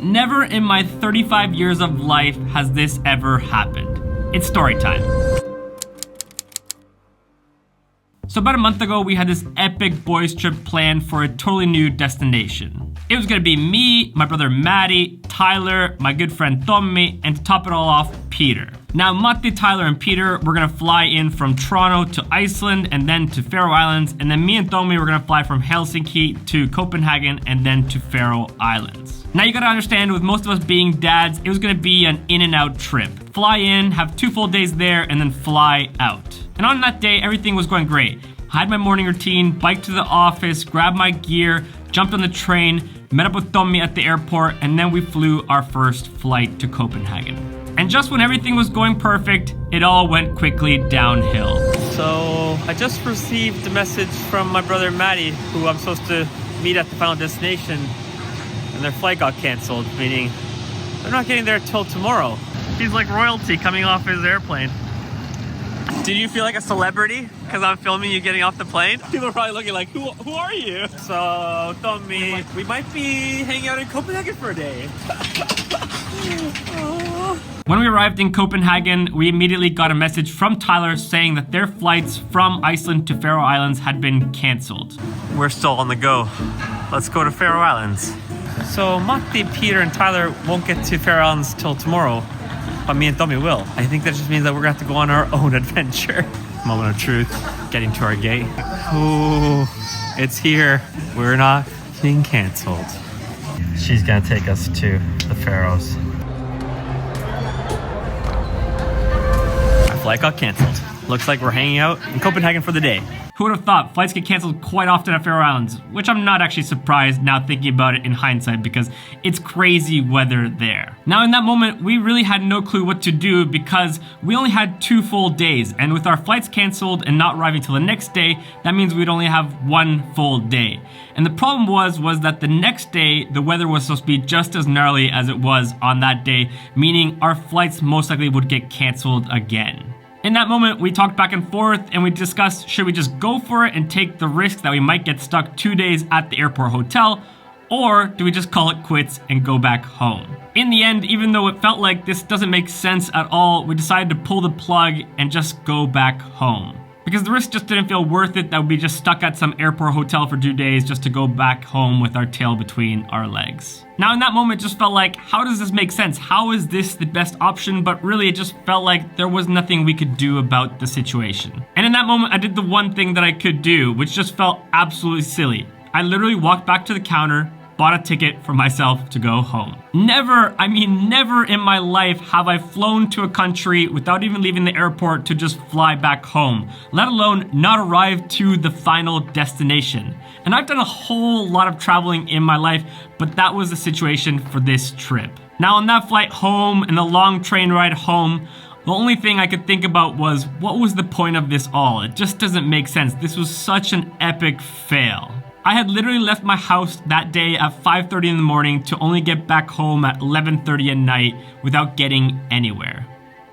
Never in my 35 years of life has this ever happened. It's story time. So about a month ago, we had this epic boys trip planned for a totally new destination. It was gonna be me, my brother Maddie, Tyler, my good friend Tommy, and to top it all off, Peter. Now, Matti, Tyler, and Peter were gonna fly in from Toronto to Iceland and then to Faroe Islands, and then me and Tommy were gonna fly from Helsinki to Copenhagen and then to Faroe Islands. Now you gotta understand, with most of us being dads, it was gonna be an in and out trip. Fly in, have 2 full days there, and then fly out. And on that day, everything was going great. I had my morning routine, biked to the office, grabbed my gear, jumped on the train, met up with Tommy at the airport, and then we flew our first flight to Copenhagen. And just when everything was going perfect, it all went quickly downhill. So I just received a message from my brother Maddie, who I'm supposed to meet at the final destination, and their flight got canceled, meaning they're not getting there till tomorrow. He's like royalty coming off his airplane. Did you feel like a celebrity because I'm filming you getting off the plane? People are probably looking like, who are you? So, Tommy, we might be hanging out in Copenhagen for a day. When we arrived in Copenhagen, we immediately got a message from Tyler saying that their flights from Iceland to Faroe Islands had been canceled. We're still on the go. Let's go to Faroe Islands. So, Matti, Peter, and Tyler won't get to Faroe Islands till tomorrow. But me and Tommy will. I think that just means that we're gonna have to go on our own adventure. Moment of truth, getting to our gate. Ooh, it's here. We're not being canceled. She's gonna take us to the Faroes. Our flight got canceled. Looks like we're hanging out in Copenhagen for the day. Who would have thought flights get canceled quite often at Faroe Islands, which I'm not actually surprised now thinking about it in hindsight because it's crazy weather there. Now in that moment, we really had no clue what to do because we only had 2 full days, and with our flights canceled and not arriving till the next day, that means we'd only have 1 full day. And the problem was that the next day, the weather was supposed to be just as gnarly as it was on that day, meaning our flights most likely would get canceled again. In that moment, we talked back and forth and we discussed, should we just go for it and take the risk that we might get stuck 2 days at the airport hotel, or do we just call it quits and go back home? In the end, even though it felt like this doesn't make sense at all, we decided to pull the plug and just go back home. Because the risk just didn't feel worth it that we'd be just stuck at some airport hotel for 2 days just to go back home with our tail between our legs. Now in that moment it just felt like, how does this make sense? How is this the best option? But really it just felt like there was nothing we could do about the situation. And in that moment I did the one thing that I could do, which just felt absolutely silly. I literally walked back to the counter, bought a ticket for myself to go home. Never, I mean never in my life have I flown to a country without even leaving the airport to just fly back home, let alone not arrive to the final destination. And I've done a whole lot of traveling in my life, but that was the situation for this trip. Now on that flight home and the long train ride home, the only thing I could think about was, what was the point of this all? It just doesn't make sense. This was such an epic fail. I had literally left my house that day at 5:30 in the morning to only get back home at 11:30 at night without getting anywhere.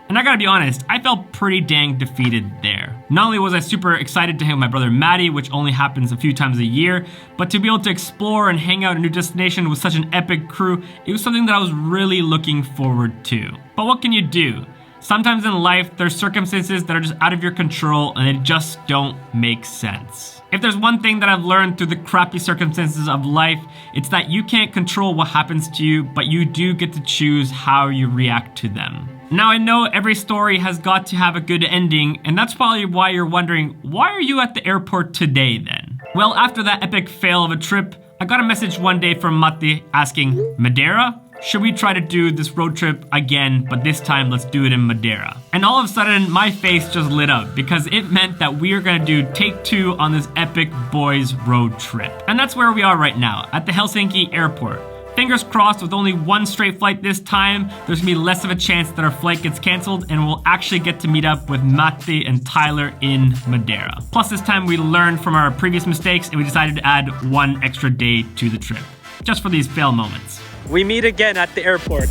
And I gotta be honest, I felt pretty dang defeated there. Not only was I super excited to hang with my brother Maddie, which only happens a few times a year, but to be able to explore and hang out at a new destination with such an epic crew, it was something that I was really looking forward to. But what can you do? Sometimes in life, there's circumstances that are just out of your control and they just don't make sense. If there's one thing that I've learned through the crappy circumstances of life, it's that you can't control what happens to you, but you do get to choose how you react to them. Now I know every story has got to have a good ending, and that's probably why you're wondering, why are you at the airport today then? Well, after that epic fail of a trip, I got a message one day from Matti asking, Madeira? Should we try to do this road trip again, but this time let's do it in Madeira? And all of a sudden, my face just lit up because it meant that we are gonna do take 2 on this epic boys road trip. And that's where we are right now, at the Helsinki airport. Fingers crossed, with only 1 straight flight this time, there's gonna be less of a chance that our flight gets canceled and we'll actually get to meet up with Matti and Tyler in Madeira. Plus this time we learned from our previous mistakes and we decided to add 1 extra day to the trip, just for these fail moments. We meet again at the airport.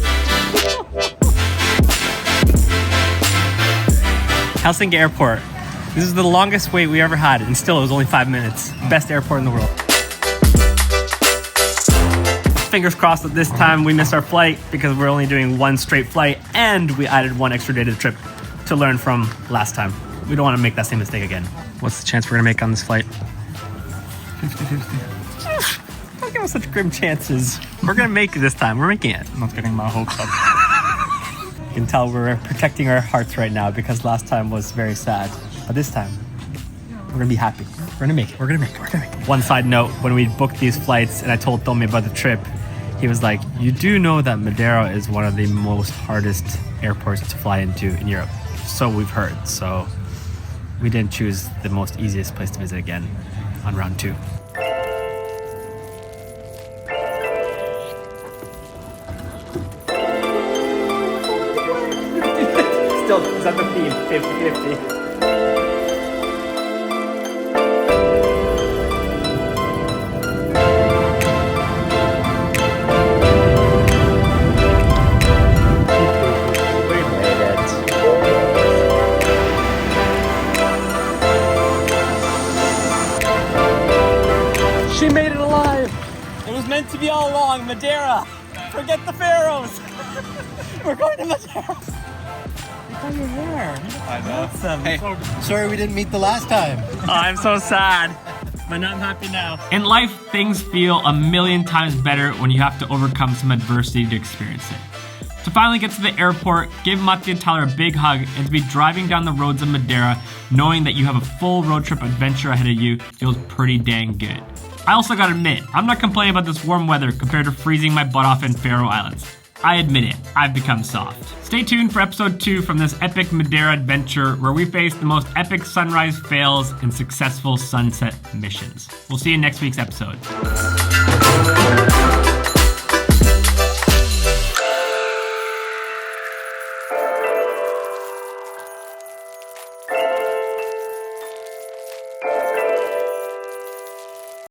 Helsinki airport. This is the longest wait we ever had, and still it was only 5 minutes. Best airport in the world. Fingers crossed that this time we missed our flight because we're only doing one straight flight and we added one extra day to the trip to learn from last time. We don't want to make that same mistake again. What's the chance we're going to make on this flight? 50-50. Don't give us such grim chances. We're going to make it this time. We're making it. I'm not getting my hopes up. You can tell we're protecting our hearts right now because last time was very sad. But this time, we're going to be happy. We're going to make it. We're going to make it. We're going to make it. One side note, when we booked these flights and I told Tommy about the trip, he was like, you do know that Madeira is one of the most hardest airports to fly into in Europe. So we've heard. So we didn't choose the most easiest place to visit again on round 2. Still, is that the theme? 50-50. She made it alive! It was meant to be all along, Madeira! Forget the Faroes! We're going to Madeira! Look how you're here. I know. Awesome. Hey, sorry we didn't meet the last time. Oh, I'm so sad. But now I'm happy now. In life, things feel a million times better when you have to overcome some adversity to experience it. To finally get to the airport, give Matti and Tyler a big hug, and to be driving down the roads of Madeira, knowing that you have a full road trip adventure ahead of you, feels pretty dang good. I also gotta admit, I'm not complaining about this warm weather compared to freezing my butt off in Faroe Islands. I admit it, I've become soft. Stay tuned for episode 2 from this epic Madeira adventure where we face the most epic sunrise fails and successful sunset missions. We'll see you in next week's episode.